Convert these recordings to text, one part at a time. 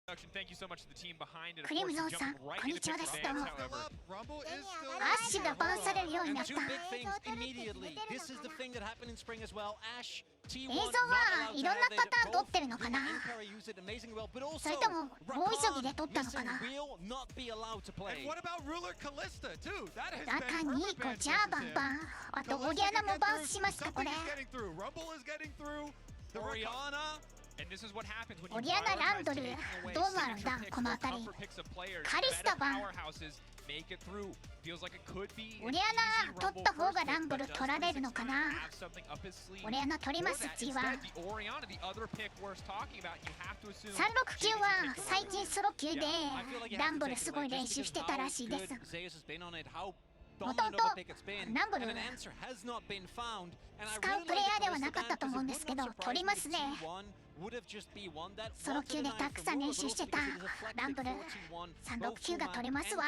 クリムゾンさん、こんにちはです。どうも。アッシュがバンされるようになった。映像はいろんなパターン撮ってるのかな、それとも大急ぎで撮ったのかな。中ニーコ、ジャーバンバン、あとオリアナもバンしました。これオリアナ、ランドル、どうなるんだこの辺り。カリスタバン、オリアナ取った方がランブル取られるのかな。オリアナ取ります。 G1 369は最近ソロ級でランブルすごい練習してたらしいです。もともとランブル使うプレイヤーではなかったと思うんですけど、取りますね。ソロ級でたくさん練習してたランブル369が取れますわ。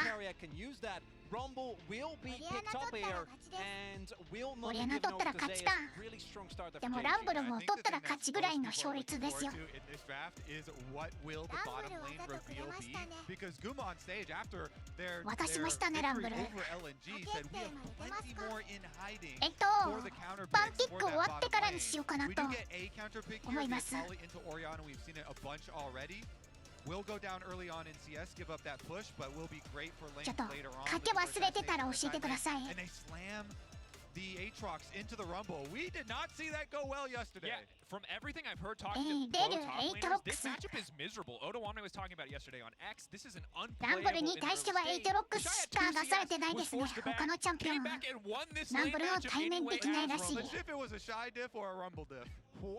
オリアナ取ったら勝ちか。でもランブルも取ったら勝ちぐらいの勝率ですよ。渡しましたね、ランブル。バンピック終わってからにしようかなと思います。ちょっとかけ忘れてたら教えてください。The Aatrox into the Rumble. We did not see that go well yesterday. Yeah, from everything I've heard talking to both top laners, this matchup is miserable. Odawane was talking about it yesterday on X. This is an unplayable. ランブルに対してはエイトロックしか出されてないですね。他のチャンピオンランブルを対面できないらしい。If it was a shy diff or a Rumble diff.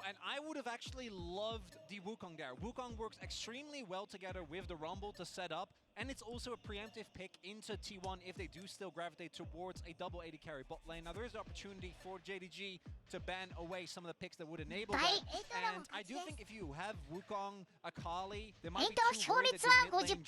And I would have actually loved the Wukong there. Wukong works extremely well together with the Rumble to set up, and it's also a preemptive pick into T1 if they do still gravitate towards a double AD carry bot lane. Now there is an opportunity for JDG to ban away some of the picks that would enable that. And I do think if you have Wukong, Akali, there might be two worried that your mid lane jungle 2v2 is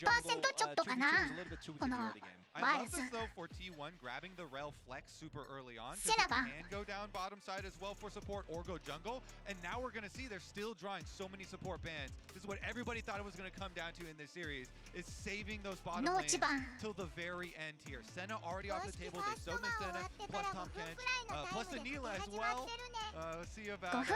a little bit too easy early game. I love this though for T1 grabbing the Rel flex super early on. It can go down bottom side as well for support or go jungle. And now we're going to see they're still drawing so many support bans. This is what everybody thought it was going to come down to in this series, is saving those bottom lanes till the very end here. Senna already off the table. They so miss Senna, plus Tom Kent, plus Anila as well. Let's see about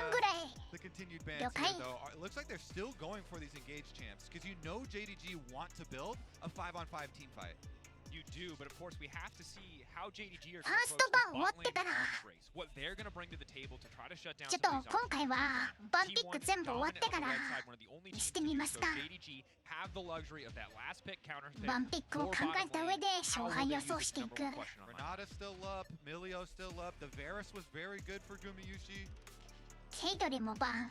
the continued bans here though. It looks like they're still going for these engaged champs, because you know JDG want to build a 5-on-5 team fight. You do, but of course we have to see how JDG are ファーストバン終わってからwhat they're going to bring to the table to try to shut down ちょっと今回はバンピック全部終わってからしてみますか。バンピックを考えた上で勝敗予想していく。Renata still up, Milio still up. The Varus was very good for Gumayushi. ケイドリもバン。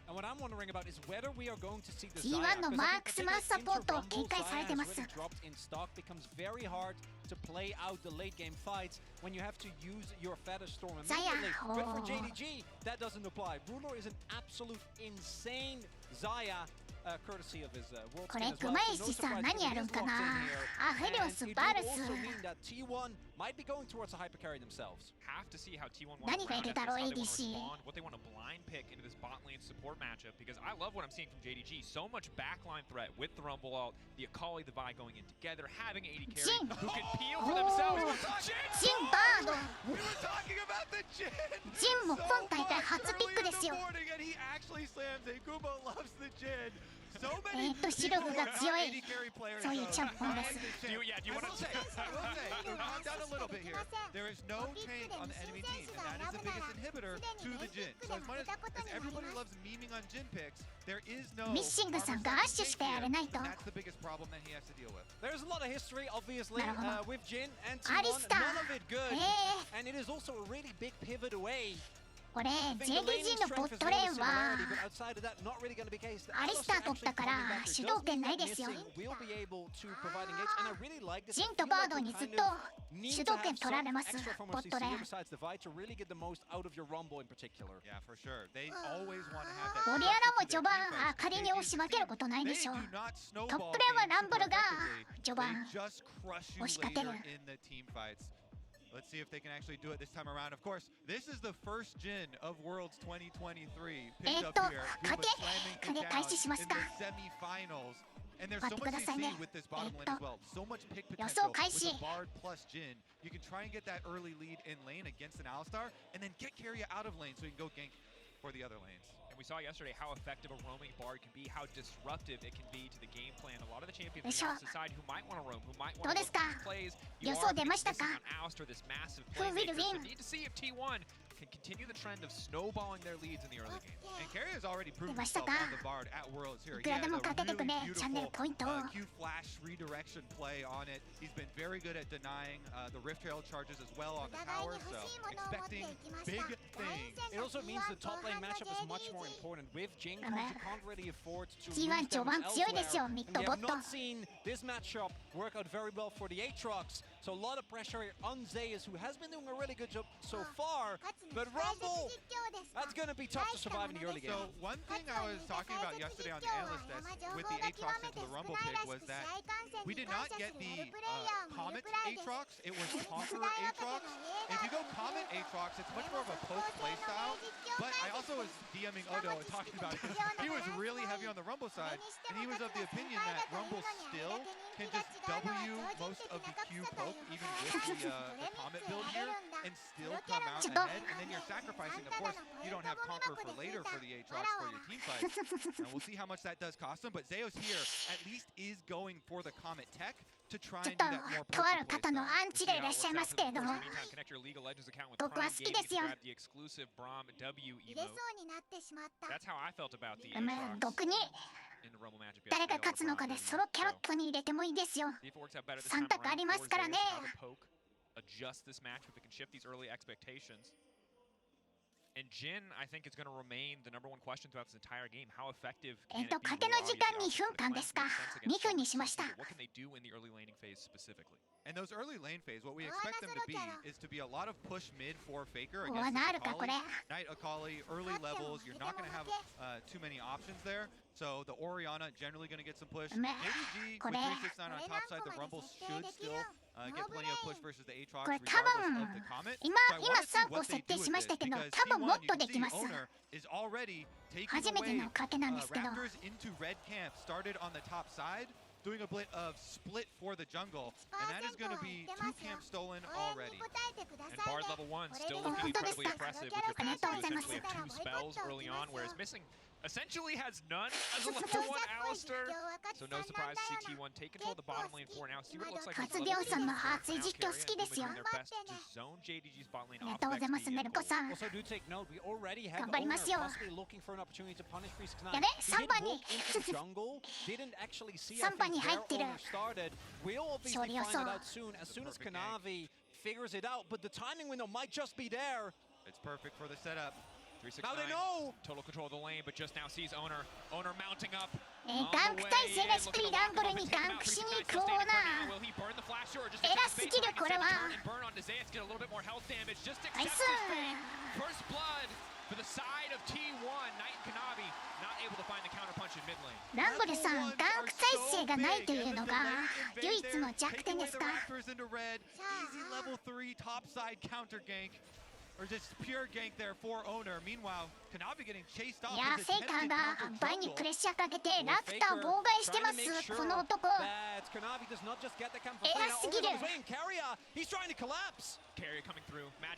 And what I'm wondering about is whether we are going to see the T1 のマークスマンサポートを警戒されてます。dropped in stock becomes very hard to play out the late game fights when you have to use your Feather Storm immediately. But for JDG, that doesn't apply. Ruler is an absolute insane Xayah. Courtesy of his world これグマイシさん何やるんかな。あ、ヘリオス、バルス。何がいるだろう ADC。What they want to blind pick into this bot lane support matchup, because I love what I'm seeing from JDG. So much backline threat with the Rumble ult, the Akali, the Vi going in together, having AD carry who can peel for themselves. ジンバード。 We were talking about the Jin. ジンも今大会初ピックですよ。He actually slams a Kubo loves the Jin. 視力が強いそういうチャンピオンです。There is no tank on the enemy team, and that is the biggest inhibitor to the Jin. So as much as everybody loves memeing on Jin picks, there is no ミッシングさんがアッシュしてやれないと。 That's the biggest problem that he has to deal with. There's a lot of history, obviously, with Jin and T1. None of it good, and it is also a really big pivot away. これ JDG のボットレーンはアリスター取ったから主導権ないですよ。ジンとバードにずっと主導権取られます、ボットレーン。オリアナも序盤仮に押し分けることないでしょう。トップレーンはランブルが序盤押し勝てる。Let's see if they can actually do it this time around. Of course, this is the first Jin of Worlds 2023 picked up here. Who was slamming it down in the semifinals. And there's so much to see with this bottom lane as well. So much pick potential with a Bard plus Jin. You can try and get that early lead in lane against an Alistar, and then get Keria out of lane so you can go gank for the other lanes. And we saw yesterday how effective a roaming Bard can be, how disruptive it can be to the game plan. A lot of the champions on the opposite side who might want to roam, who might want to look at these plays. You are missing on Alistar, this massive playmaker. So we need to see if T1 can continue the trend of snowballing their leads in the early game. And Keria has already proven himself on the Bard at Worlds here. He has a really beautiful Q flash redirection play on it. He's been very good at denying the Rift Trail charges as well on the tower, so expecting big things. It also means the top lane matchup is much more important. With Jin, you can't really afford to lose T1 序盤強いですよ、ミッドボット。 We have not seen this matchup work out very well for the Aatrox. So a lot of pressure on Zeus, who has been doing a really good job so far. But Rumble, that's going to be tough to survive in the early game. So one thing I was talking about yesterday on the analyst desk with the Aatrox into the Rumble pick was that we did not get the Comet Aatrox, it was Conqueror Aatrox. If you go Comet Aatrox, it's much more of a post play style. But I also was DMing Odo and talking about it because he was really heavy on the Rumble side, and he was of the opinion that Rumble still can just W most of the Q poke, even with the Comet build here, and still come out ahead. And then you're sacrificing, of course, you don't have Conqueror for later for the Aatrox for your team fight. And we'll see how much that does cost them. But Zeus here at least is going for the Comet tech to try and do that more とある方のアンチがいらっしゃいますけれども、僕は好きですよ。僕に誰が勝つのかでソロキャラットに入れてもいいですよ。3択ありますからね。Adjust this match if it can shift these early expectations. And Jin, I think, is going to remain the number one question throughout this entire game. How effective can it be? 賭けの時間2分間ですか。2分にしました。 What can they do in the early laning phase specifically? And those early lane phase, what we expect them to be is to be a lot of push mid for Faker against Knight Akali, early levels. You're not going to have too many options there. So the Orianna generally going to get some push. JDG with 369 on top side, the Rumble should still get plenty of push versus the Aatrox regardless of the Comet. 今3個設定しましたけど、多分もっとできます。初めての賭けなんですけど。 into red camp started on the top side, doing a bit of split for the jungle, and that is going to be 2 camps stolen already. And Bard level 1 still looking incredibly impressive with your passive. You essentially have 2 spells early on, whereas missing essentially has none as a level 1 Alistar. So no surprise to see T1 take control of the bottom lane for now. See what it looks like. 勝秒さんの熱い実況好きですよ。 JDG's bot lane ありがとうございます、メルコさん。 Also do take note, we already have頑張りますよ。 possibly looking for an opportunity to punish Priest Knight. やべ、3番に。 Jungle didn't actually see 3番に入ってる。 started. We'll obviously find it out soon as Kanavi figures it out, but the timing window might just be there. It's perfect for the setup. Now they know. Total control of the lane, but just now sees Owner mounting up. ガンク対セレスピランブルにガンクしに行くオーナー。偉すぎるこれは。ナイス。 First blood for the side of T1. Knight and Kanavi not able to find the counter punch in mid lane. ランブルさん、ガンク耐性がないというのが唯一の弱点ですか。 Easy level 3 top side counter gank. Or just pure gank there for Owner. Meanwhile, Kanavi getting chased off. いや、セイカーが倍にプレッシャーかけてラプターを妨害してます、この男。偉すぎる。い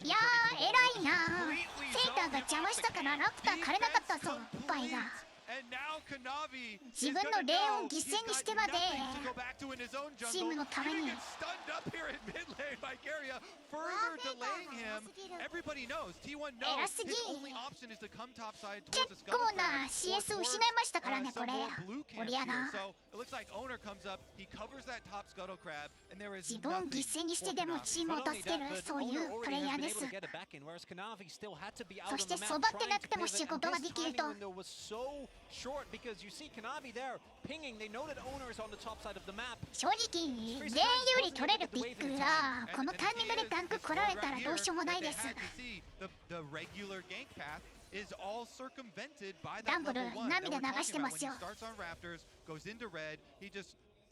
やー、偉いな。セイカーが邪魔したからラプター枯れなかったぞ、バイが。 自分の霊を犠牲にしてまでチームのために。 偉すぎ。結構な CS 失いましたからね、これ。オリアナ。自分を犠牲にしてでもチームを助ける、そういうプレイヤーです。そして育ってなくても仕事ができると。 short because you see Kanavi there pinging. They know that Owner is on the top side of the map. 正直、全員より取れるピックがこのタイミングでガンク来られたらどうしようもないです。ダンブル涙流してますよ。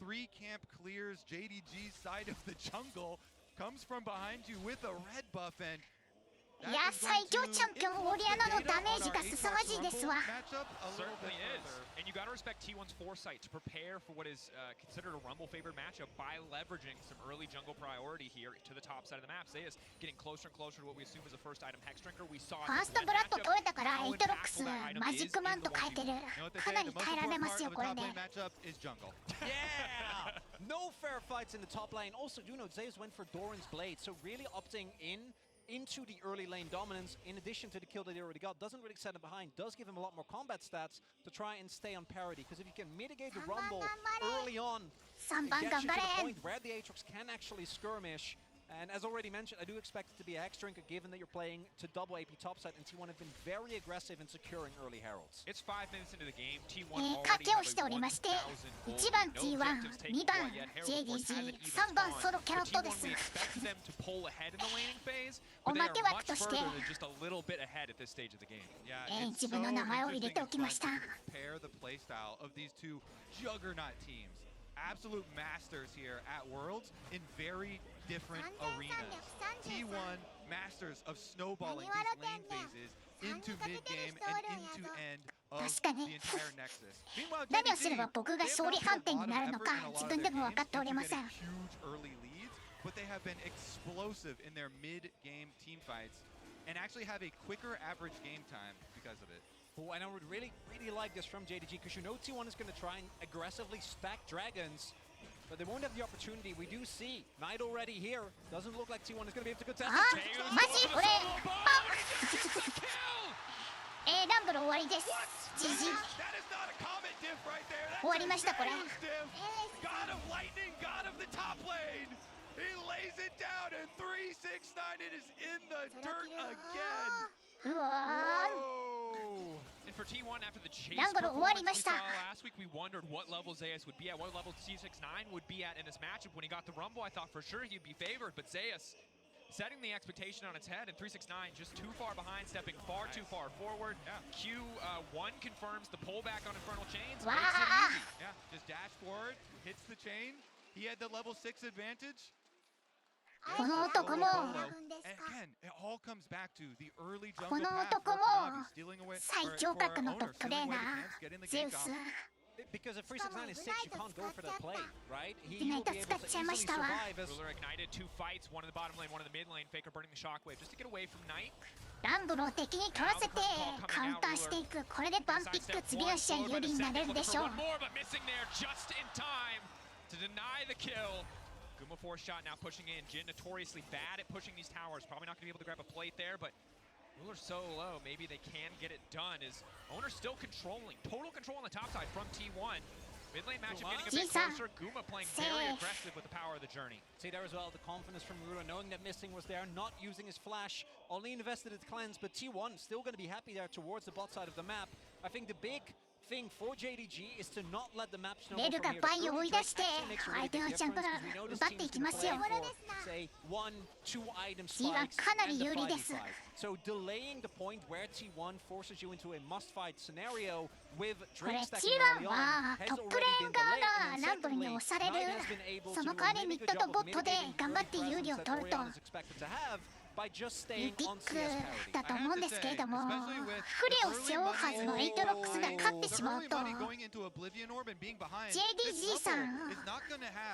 3 camp clears JDG's side of the jungle. comes from behind you with a red buff, and いや、最強チャンピオンオリアナのダメージが凄まじいですわ。 Certainly is. And you got to respect T1's foresight to prepare for what is considered a Rumble-favored matchup by leveraging some early jungle priority here to the top side of the map. Zeus getting closer and closer to what we assume is the first item Hex Drinker. We saw ファーストブラッド取れたからエイトロックスマジックマンと変えてる。かなり耐えられますよこれで。 Yeah! No fair fights in the top lane. Also, you know, Zeus went for Doran's Blade, so really opting into the early lane dominance, in addition to the kill that he already got, doesn't really set him behind, does give him a lot more combat stats to try and stay on parity, because if you can mitigate the rumble early on, it gets you to the point where the Aatrox can actually skirmish. And as already mentioned, I do expect it to be a Hex Drinker, given that you're playing to double AP topside, and T1 have been very aggressive in securing early heralds. It's 5 minutes into the game. T1 賭けをしておりまして、1番 T1、2番 JDG、3番ソロキャロットです。おまけ枠として、自分の名前を入れておきました。 Absolute masters here at Worlds in very different arenas. T1 masters of snowballing these lane phases into mid game and into end of the entire Nexus. Meanwhile, 何をすれば僕が勝利判定になるのか自分でも分かっておりません。 Huge early leads, but they have been explosive in their mid game team fights and actually have a quicker average game time because of it. Oh, and I would really like this from JDG, because you know T1 is going to try and aggressively stack dragons, but they won't have the opportunity. We do see Knight already here. Doesn't look like T1 is going to be able to contest it. マジこれランブル終わりです。GG 終わりましたこれ。 God of lightning, God of the top lane. He lays it down and 369 it is in the dirt again. うわー And for T1, after the chase performance we saw last week, we wondered what level Zeus would be at, what level C69 would be at in this matchup. When he got the Rumble, I thought for sure he'd be favored, but Zeus setting the expectation on its head, and 369 just too far behind, stepping far too far forward. Q1 confirms the pullback on Infernal Chains, makes it easy. Yeah, just dash forward, hits the chain. He had the level 6 advantage. この男も Again, it all comes back to the early こ jungle の path 男 where も Kanavi's stealing away 最 for 強 our 格のト owner, ップレ stealing ーナ away the ー chance, getting the ゼ gank ウス off. Because if 369 is sick, you can't go for that play, right? He Ignite will be able to 使っちゃいま easily したわ。 survive as Ruler ignited 2 fights, one in the bottom lane, one in the mid lane. Faker burning the shockwave just to get away from Knight. ランブルを敵に取らせてカウンターしていく。これでバンピック次の試合有利になれるでしょう。 One more, but missing there just in time to deny the kill. Guma force shot now pushing in. Jin notoriously bad at pushing these towers. Probably not going to be able to grab a plate there, but Ruler's so low. Maybe they can get it done. Is Owner still controlling? Total control on the top side from T1. Mid lane matchup getting a bit closer. Guma playing very aggressive with the power of the journey. See there as well, the confidence from Ruler, knowing that Missing was there, not using his flash, only invested his cleanse, but T1 still going to be happy there towards the bot side of the map. I think the big thing for JDG is to not let the map snowball レルが from here. バイを追い出して Actually makes a 相 really 手 big のチャン difference プが because we know this 奪って team's いき gonna ますよ。 play for, say, 1-2 item T1 spikes かなり and the 有利 fight で is す。 fight. So delaying the point where T1 forces you into a must-fight scenario with これ Drake stacking T1 early は on ト has ップレ already ーン been 側 delayed. が And ランブルに secondly, 押される。 Knight has been able そ to の do 代わ a りミ really ッ good ドと job ボ of ットで mitigating 頑張って the 有利を presence 取る that と Orion is expected to have by just いう staying ティ on ッ CS ク parity. だと思うんですけれども、不利を背負うはずのエイトロックスが勝ってしまうと JDG さん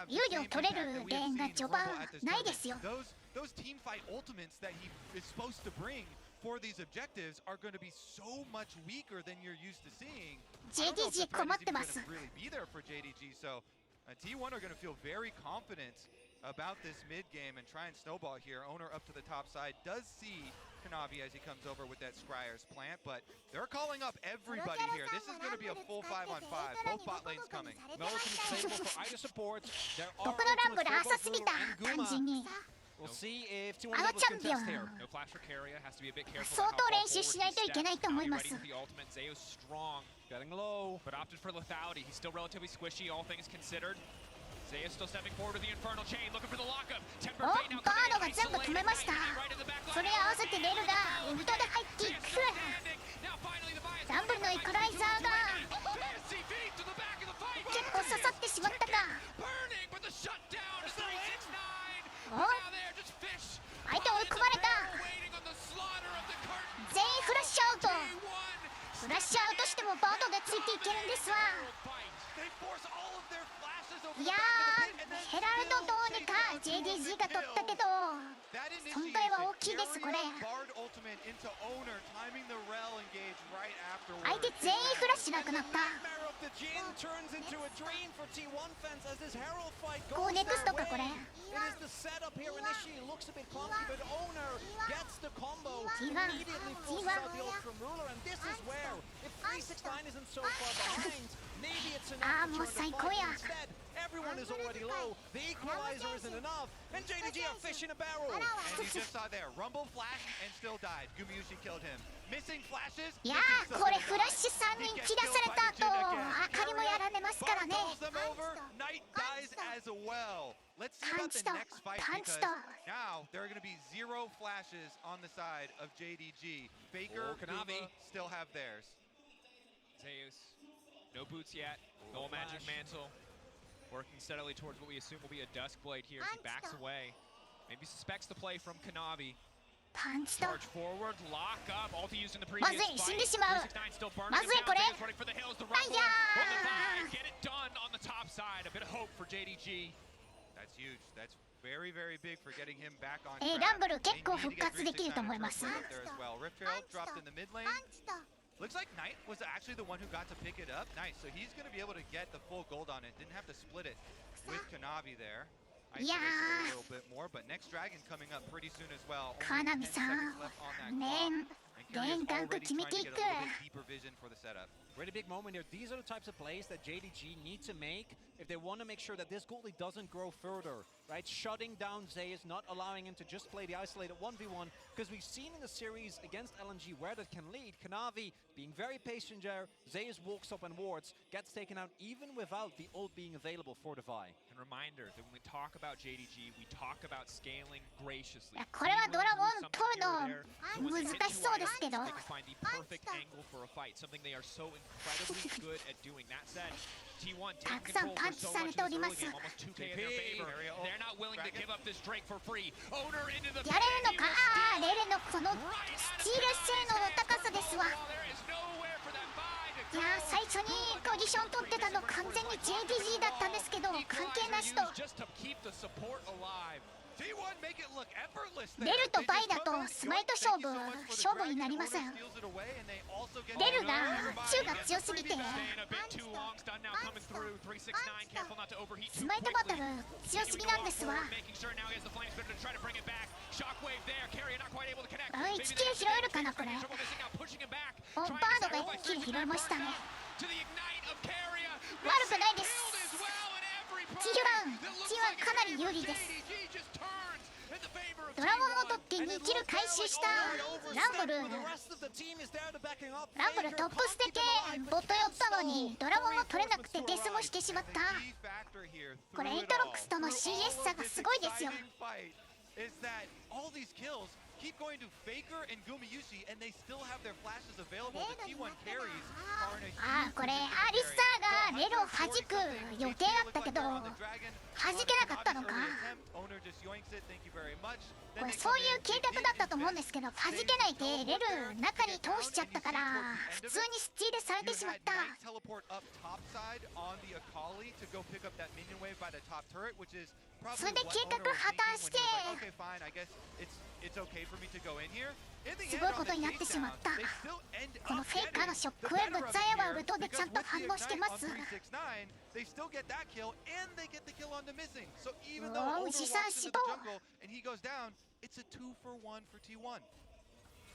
有利を取れるレーンが序盤ないですよ。 Those team fight ultimates that he is supposed to bring for these objectives are going to be so much weaker than you're used to seeing. JDG 困ってます。 Really be there for JDG, so T1 are going to feel very confident about this mid game and try and snowball here. Owner up to the top side does see Kanavi as he comes over with that Scryer's plant, but they're calling up everybody here. This is going to be a full 5-on-5. Both bot lanes coming. No disabled for either support. Their 僕のランブル浅すぎた単純に。 We'll see if T1 あの is able チ to ャンピオン contest here. No flash for Carrier, has to be a bit careful. 相当練習しないといけないと思います。 Ready with the ultimate. Zeus strong, Getting low. but opted for lethality. He's still relatively squishy, all things considered. Zeus still stepping forward with the Infernal Chain, looking for the lockup. Temper お Fate now ガ coming ードが in, 全部止めました。 right in the back line. それ合わせてレルがウルトで入っていく。 Now finally the bias. ランブルのイコライザーが Fantasy feet to the back of the fight. 結構刺さってしまったか。 Burning, but the shutdown is 369. お Now they're 追い込まれた。全員フラッシュアウト。フラッシュアウトしてもバードでついていけるんですわ。いやー、ヘラルドどうにか JDG が取ったけど損害は大きいです。これ相手全員フラッシュなくなった。こうネクストかこれ。ああもう最高や。Everyone is already low. The equalizer isn't enough. And JDG are fish in a barrel. And you just saw there, Rumble flash and still died. Gumayushi killed him. Missing flashes. いやーこれフラッシュ3人切らされた後、あかりもやられますからね。Knight dies as well. Let's see about the next fight because now there are going to be 0 flashes on the side of JDG. Faker, Kanavi still have theirs. Zeus, no boots yet. No magic mantle. Working steadily towards what we assume will be a Dusk Blade here as he backs away. Maybe suspects the play from Kanavi. Charge forward, lock up. Ulti used in the previous fight. 369 still burning him down. Zeus running for the hills. The Rumble on the dive. Get it done on the top side. A bit of hope for JDG. That's huge. That's very, very big for getting him back on track. ランブル結構復活できると思います。 Rift Herald dropped in the mid lane. Looks like Knight was actually the one who got to pick it up. Nice, so he's going to be able to get the full gold on it. Didn't have to split it with Kanavi there. Isolates a little bit more, but next dragon coming up pretty soon as well. Only 10 seconds left on that clock. And Kyria's already trying to get a little bit deeper vision for the setup. Really big moment here. These are the types of plays that JDG need to make if they want to make sure that this goalie doesn't grow further, right? Shutting down Zeus, not allowing him to just play the isolated 1v1, because we've seen in the series against LNG where that can lead. Kanavi being very patient there. Zeus walks up and wards, gets taken out even without the ult being available for the Vi. And reminder that when we talk about JDG, we talk about scaling graciously. これはドラゴン取るの難しそうですけど。 They can find the perfect angle for a fight, something they are so incredibly good at doing. That said, T1 taking control for so much in this early game, almost 2K in their favor. They're not willing to give up this Drake for free. Owner into the やれるのか。ああレレのこのスチール性能の高さですわ。いや最初にポジション取ってたの完全に JDG だったんですけど関係なしと。レルとバイだとスマイト勝負になりません。レルが中が強すぎてスマイトバトル強すぎなんですわ。1キル拾えるかなこれ。バードが1キル拾いましたね。悪くないです。T1 かなり有利です。ドラゴンを取って2キル回収したランブルトップステ系ボット寄ったのにドラゴンを取れなくてデスもしてしまった。これエイトロックスとの CS 差がすごいですよ。Keep going to Faker and Gumayushi, and they still have their flashes available. The T1 carries are in a huge これアリサがレロを弾く予定だったけど弾けなかったのか。これそういう計画だったと思うんですけど弾けないでレル中に通しちゃったから普通にスチールされてしまった。それで計画破綻してすごいことになってしまった。このフェイカーのショックウェーブザヤはウルトでちゃんと反応してます。おお持参死亡。It's a 2-for-1 for T1.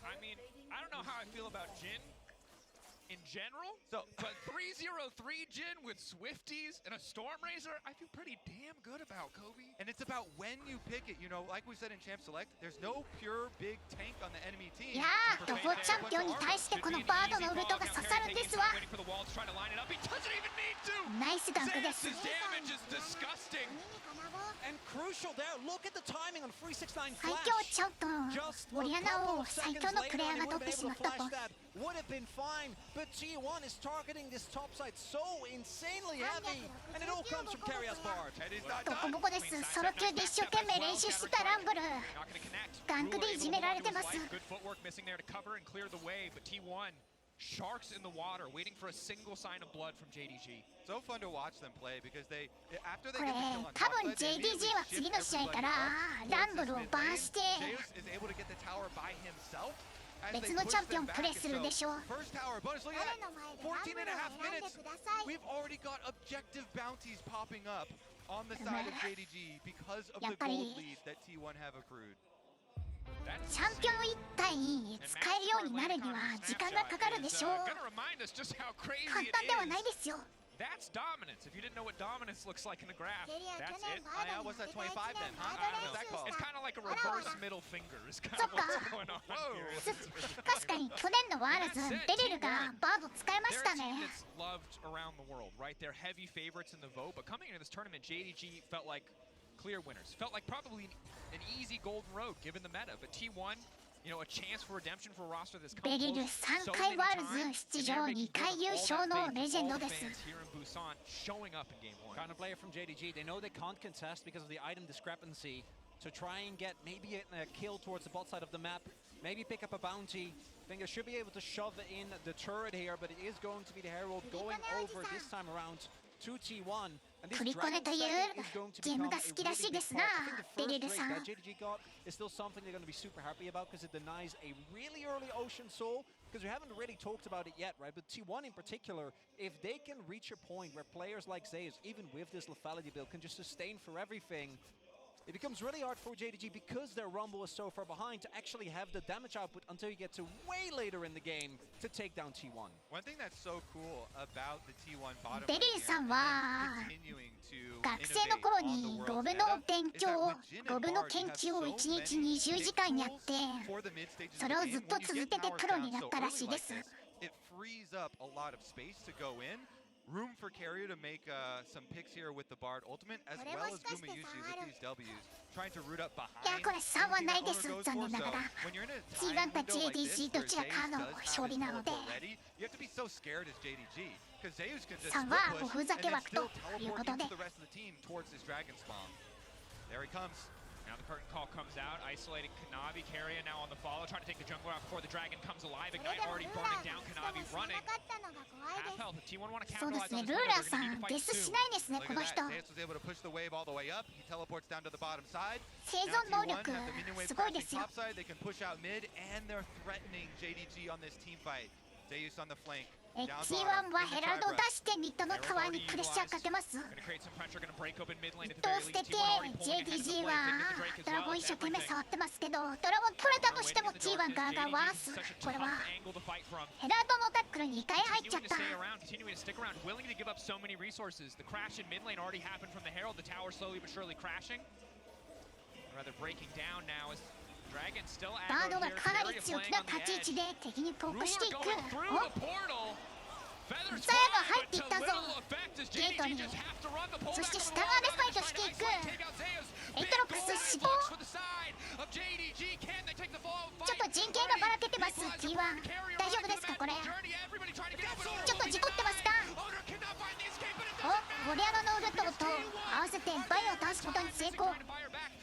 I mean, I don't know how I feel about Jin in general, but 303 Jin with Swifties and a Storm Razor, I feel pretty damn good about, Kobe. And it's about when you pick it. You know, like we said in Champ Select, there's no pure big tank on the enemy team. いやー、ドボチャンピオンに対してこのバードのウルトが刺さるんですわ。ナイスダンクです。 And crucial there, look at the timing on 369最 flash. 強ちょっとオリアナを最強のプレイヤーが取ってしまったと。 Would have been fine, but T1 is targeting this top side so insanely heavy, and it all comes from Carrier's Bard. ボコボコです。ソロ級で一生懸命練習してたランブル、ガンクでいじめられてます。 Sharks in the water, waiting for a single sign of blood from JDG. So fun to watch them play because they, after they こ get れ the kill on 多 top 分 side, they JDG は次の試合からランブルをバーンして Zeus is able to get the tower by himself. 別のチャンピオンプレイするでしょう。 First tower bonus, look at that. 14 and a half minutes. We've already got objective bounties popping up on the side of JDG because of the gold lead that T1 have accrued. チャンピオン一体に使えるようになるには時間がかかるでしょう。簡単ではないですよ。 That's dominance. If you didn't know what dominance looks like in the graph, that's it. What's that 25 then? Huh? What's that called? It's kind of like a reverse middle finger. Is kind of what's going on here. 確かに去年のワールズベリルがバード使いましたね。 It's loved around the world, right? They're heavy favorites in the vote, but coming into this tournament, JDG felt like clear winners. Felt like probably an easy golden road given the meta, but T1, you know, a chance for redemption for a roster that's come ベリル close 3 so 回 many ワール times, ズ出 and 場 they're 2 making 回優 all 勝 that の faith レジェン all ド the です。 fans here in Busan showing up in game 1. Kind of player from JDG. They know they can't contest because of the item discrepancy. To try and get maybe a kill towards the bot side of the map, maybe pick up a bounty. I think they should be able to shove in the turret here, but it is going to be the Herald going over this time around to T1. And this プリコネ Dragon という Setting is going to ゲー become ムが a 好きらしい really で big す part. な I think the ベリ first ル rate さん。 that JDG got is still something they're going to be super happy about because it denies a really early Ocean Soul. Because we haven't really talked about it yet, right? But T1 in particular, if they can reach a point where players like Zeus, even with this lethality build, can just sustain for everything, it becomes really hard for JDG because their Rumble is so far behind to actually have the damage output until you get to way later in the game to take down T1. One thing that's so cool about the T1 bottom ベリルさんは 学生の頃に5部の勉強、5部の研究を1日20時間やって、それをずっと続けてプロになったらしいです。 It frees up a lot of space to go in. Room for Carrier to make some picks here with the Bard Ultimate, as well as Gumayushi with these W's, trying to root up behind. いや、これ3はないです。残念ながら。T1 か JDG どちらかの勝利なので。 You have to be so scared as JDG, because Zeus can just 3はおふざけ枠ということで。 the rest of the team towards this dragon spawn. There he comes. Now the curtain call comes out, isolating Kanavi. Carrier now on the follow, trying to take the jungle out before the dragon comes alive. Ignite already burning down Kanavi, running. Half health. If T1 want to そうで capitalize す on ね、 this ルー window, ラー they're さ going to need ん to デ fight スし soon. ないですね、 Look こ at の人。 that. Zeus was able to push the wave all the way up. He teleports down to the bottom side. 生存 Now 能力 T1 have the minion wave すごいですよ。 crashing topside. They can push out mid, and they're threatening JDG on this team fight. Zeus on the flank. T1 は Down bottom. ヘラルドを出してミッドのタワーにプレッシャーかけます。 Going to create some pressure, going to break open mid lane at と the very 捨て least. て T1 already pulling ahead of the JDG play. は They get the Drake as ドラゴン well. 一生 It's 懸命 everything. 触ってますけど、ドラゴン取れたとしても T1 側がワース。これは Angle to fight from. ヘラルドのタックルに2回入っちゃ Continuing っ to た。 stay around, continuing to stick around, willing to give up so many resources. The crash in mid lane already happened from the Herald. The tower slowly but surely crashing. Rather breaking down now as Dragon still バード aggro が here. かなり Carrier 強気 playing な on the 立ち位置 edge. で敵にポッ Ruler プしていく。 going through お the portal. Feathers ザヤが入ってい fly, った but ぞ to little effect as ゲート JDG に just have to run the pullback そして from 下 the 側 wall. でファイトしていく Take out Zeus. エトロプス死亡 For the side of JDG. Can they take the fall? ちょっと陣形がばらけてます T1 大丈夫ですかこれちょっと事故ってますかおウォリアノのウルトと合わせてバイを倒すことに成功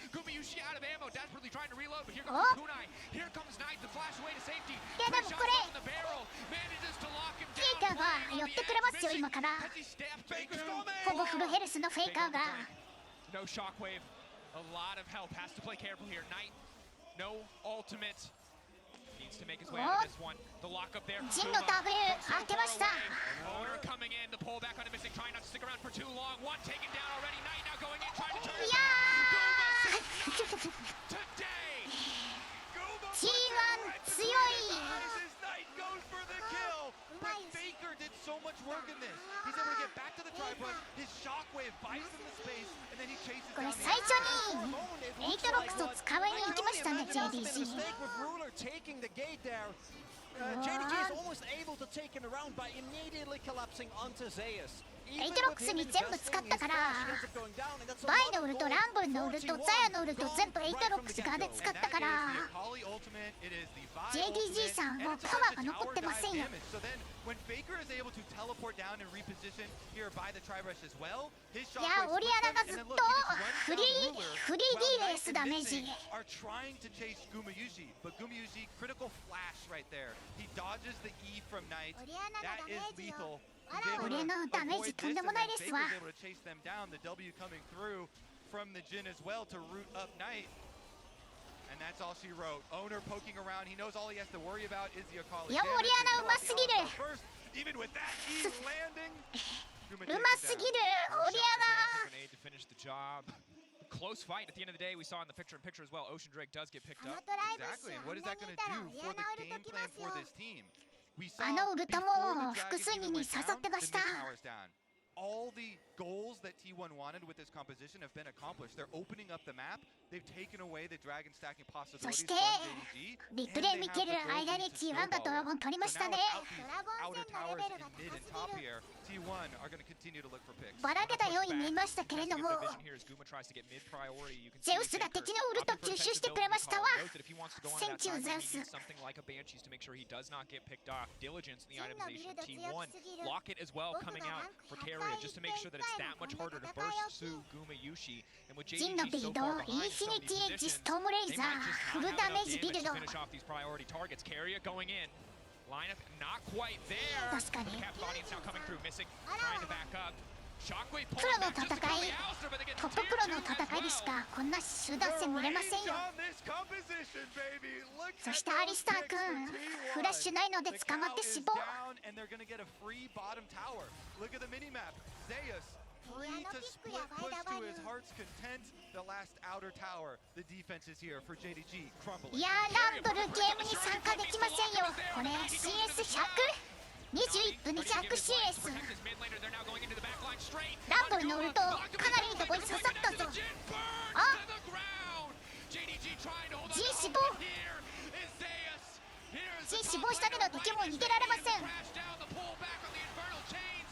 Gumayushi out of ammo, desperately trying to reload, but here Oh. comes Kunai. Here comes Knight, the flash away to safety. いやでもこれ On the barrel, manages to lock him フェイカー down. が寄ってくれますよ今から As he steps Baker's ほぼフルヘルスのフェイカーが No shockwave, a lot of health, has to play careful here. Knight, no ultimate. Needs to make his way out of this one. The lock up there. ジンの W 当てました Owner coming in, the pullback on the missing, trying not to stick around for too long. One taken down already. Knight now going in, trying to turn い it や around. Today. T1 強い His Knight goes for the kill, but Faker did so much work in this. He's able to get back to the tripod. His shockwave buys him the space, and then he chases これ down the 最初にエイトロックスを使いに行きましたね JDG mistake with Ruler taking the gate there. JDG is almost able to take him around by immediately collapsing onto Zeus. エイトロックスに全部使ったからバイのウルト、ランブルのウルト、ザヤのウルト全部エイトロックス側で使ったから JDG さんはパワーが残ってませんよ。When Faker is able to teleport down and reposition here by the Tri-Rush as well, his いや、オリアナがずっとフリーディレースダメージ。 are trying to chase Gumayushi, but Gumayushi critical flash right there. He dodges the E from Knight. That is lethal. オリアナのダメージとんでもないですわ。 Able to chase them down. The W coming through from the Jhin as well to root up Knight. And that's all she wrote. Owner poking around. He knows all he has to worry about is the Akali. いや、オリアナうますぎる。 Even with that E landing. うますぎる、オリアナ。 Grenade to finish the job. Close fight at the end of the day. We saw in the picture-in-picture as well. Ocean Drake does get picked up. Exactly. And what is that going to do for the game plan for this team? We saw あのウルト before も the 複 Dragon 数人 even に went 刺 down, さってま the した。 mid tower's down. All the goals that T1 wanted with this composition have been accomplished. They're opening up the map. They've taken away the dragon stacking そ possibilities し from て JDG. リプレイ見てる間に T1 がドラゴン取りましたね。 Outer towers in mid and top here, T1 are going to continue to look for picks. ばらけたように見えましたけれども、 ゼウスが敵のウルト吸収してくれましたわ。Thank you, Zeus. Lock it as well coming out for Carrier just to make sure that it's that much harder to burst through Gumayushi. And with ジンの JDG ビル so ド、 far イン behind フィ some ニ of テ these ィエッジ、ス positions, トームレイ they ザ might ー、 just フ have ル not ダ enough メージビ damage ル to ド。 finish off these priority targets. Carrier going in. Lineup not quite there. 確かに。 Cap's audience now coming through, missing, trying to back up. Shockwave プ pulling ロの back 戦 just to cover い、 the Alistair, but they get トッププロ tier の 2 as 戦いでし well. かこんな集団戦見れませんよ。 そしてアリスター君、フラッシュないので捕まって死亡。 Free to split push to his heart's content. The last outer tower. The defense is here for JDG. Crumbling. いやー、ランブルゲームに参加できませんよ。これ CS100、21分200 CS。ランブルのウルト、かなりいいとこに刺さったぞ。あ、G 死亡。G 死亡したけど敵も逃げられません。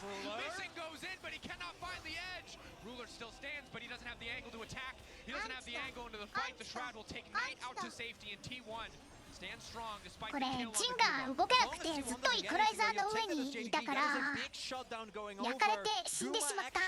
Missing goes in, but he cannot find the edge. Ruler still stands, but he doesn't have the angle to attack. He doesn't have the angle into the fight. The Shroud will take Knight out to safety, and T1 stands strong despite こ the れ kill on ジ the ンが動けなくてずっとイコライザーの上にいたから焼かれて死んでしまった。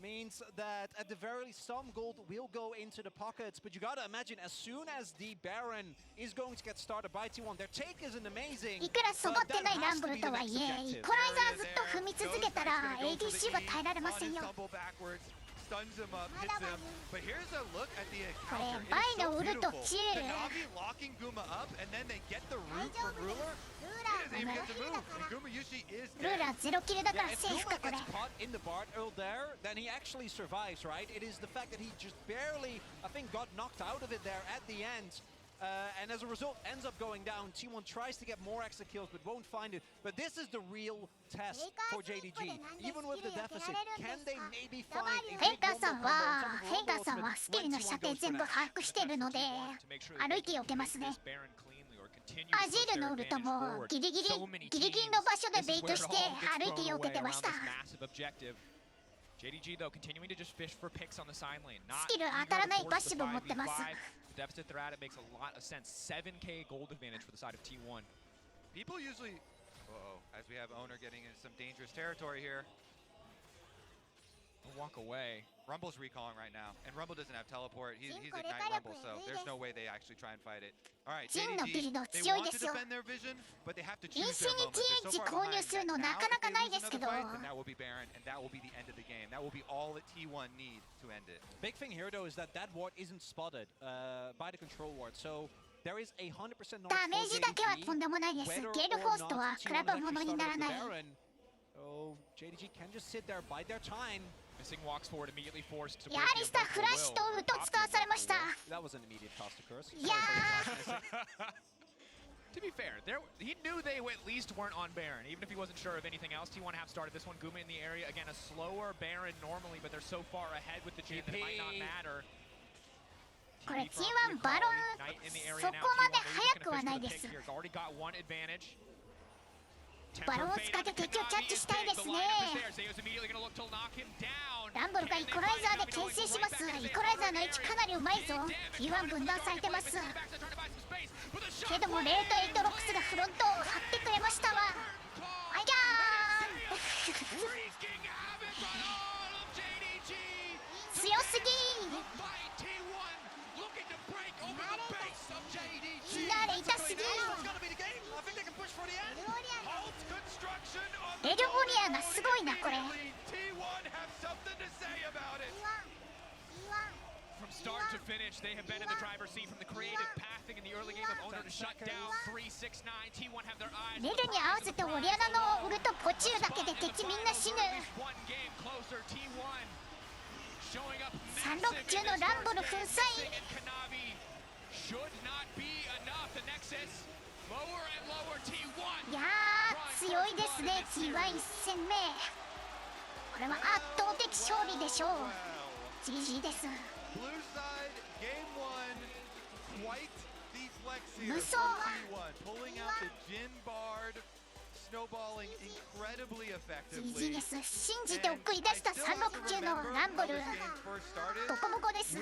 means that at the very least some gold will go into the pockets, but you gotta imagine as soon as the Baron is going to get started by T1, their take isn't amazing. いくらそぼってないランブルとはいえ、イコライザーずっと踏み続けたら ADC は耐えられませんよ。 Stuns him up, hits him. But here's a look at the こ encounter. れバイのウルト Beautiful. キル。 Na'Vi locking Guma up, and then they get the root from Ruler. He doesn't even get to move, and Gumayushi is ルー dead. ラーゼロキルだから Yeah, if セーフか Numa これ。 gets caught in the Bard Earl there, then he actually survives, right? It is the fact that he just barely, I think, got knocked out of it there at the end. And as a result, ends up going down. T1 tries to get more extra kills, but won't find it. But this is the real test for JDG. Even with the deficit, can they maybe find a フェイ big カーさん combo は from フェイカー Rumble さんは ultimate スティルの when 射 T1 程 goes 全部 for that? 把握してるので歩いて避けますね。アジールのウルトもギリギリの場所でベイトして歩いて避けてました。 JDG though continuing to just fish for picks on the side lane. Not スキル当たらないパッシブを持ってます。 The deficit they're at, it makes a lot of sense. 7k gold advantage for the side of T1. People usually... as we have Owner getting into some dangerous territory here. They'll walk away. Rumble's recalling right now, and Rumble doesn't have teleport. He's Ignite Rumble, so there's no way they actually try and fight it. All right, ジンのビル JDG, ド they 強い want で to すよ。 defend their vision, but they have to イン choose フ their ィニテ moment. ィエッ They're ジ so 購 far 入 behind する that の now なかな if か they ない lose ですけ another ど fight, then that will be Baron, and that will be the end of the game. That will be all that T1 need to end it. Big thing here though is that that ward isn't spotted by the control ward, so there is 100% ダメージだけはとんでもないです。ゲールフォースとは比べ物にならない。 Oh, JDG can just sit there, bide their time. Missing walks forward, immediately forced to いやアリスターフラッシュとウルト使わされました。 That was an immediate cost to curse. いや To be fair, he knew they at least weren't on Baron, even if he wasn't sure of anything else. T1 have started this one. Guma in the area. Again, a slower Baron normally, but they're so far ahead with the Jhin that it might not matter. これ T1 バロンそこまで速くはないです。バロンを使って敵をキャッチしたいですね。ランボルがイコライザーで牽制します。イコライザーの位置かなりうまいぞ。T1 分断されてます。けどもレートエイトロックスがフロントを張ってくれましたわ。あいやー強すぎー。フィナーレ痛すぎー。エルボリアがすごいなこれ。From start to finish, they have been in the driver's seat from the creative pathing in the early game of Owner to shut down 369. T1 have their eyes. レルに合わせてオリアナのウルトポチューだけで敵みんな死ぬ。36級のランボル粉砕。いやー強いですね T1 1戦目。これは圧倒的勝利でしょう。 GG です。無双GG です。信じて送り出した36級のランボルボコボコです。